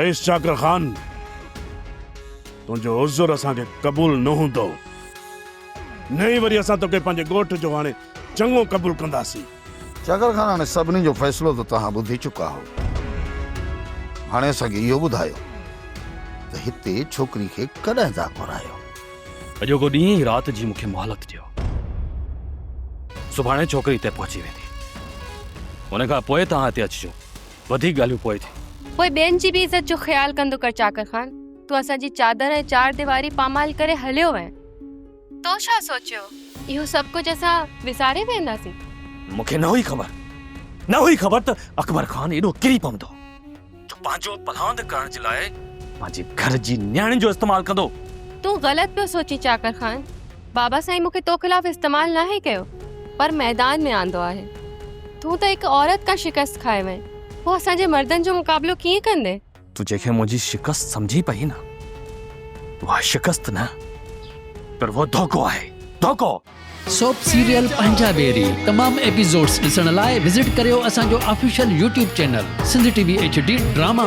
Rice चाकर खान, तुझो उज़ुर असांखे क़बूल न हूंदो, नहीं वरी असां तोखे पंहिंजे ॻोठ जो हाणे चङो क़बूल कंदासीं। चाकर खान, हाणे सभिनी जो फ़ैसिलो त तव्हां ॿुधी चुका हो। हाणे असांखे इहो ॿुधायो त हिते छोकिरी खे कॾहिं था घुरायो? अॼोको ॾींहुं ई राति जी मूंखे मोहलत ॾियो। सुभाणे छोकिरी हिते पहुची वेंदी, उन खां पोइ तव्हां हिते अचिजो। वधीक ॻाल्हियूं पोइ थी। पोइ ॿियनि जी बि इज़त जो ख़्यालु कंदो कर चाकर खान। तू असांजी चादर ऐं चार दीवारी पामाल करे हलियो वएं। तो छा सोचियो इहो सभु कुझु असां विसारे वेंदासीं? मूंखे न हुई ख़बर त अकबर खान एॾो किरी पवंदो जो पंहिंजो पलांद करण जे लाइ पंहिंजे घर जी न्याणी जो इस्तेमालु कंदो। तू ग़लति पियो सोची चाकर खान। बाबा साईं मूंखे तो ख़िलाफ़ इस्तेमालु न आहे कयो, पर मैदान में आंदो आहे। तू त हिकु औरत का शिकस्त खाए वएं, पोइ असांजे मर्दनि जो मुक़ाबिलो कीअं कंदे? तू जंहिंखे मुंहिंजी शिकस्त समझी पई न, उहा शिकस्त न पर वो धोखो आहे, धोखो। सोप सीरियल पंजाबेरी तमाम एपिसोड्स ॾिसण लाइ विज़िट करियो असांजो official YouTube channel Sindh TV HD drama.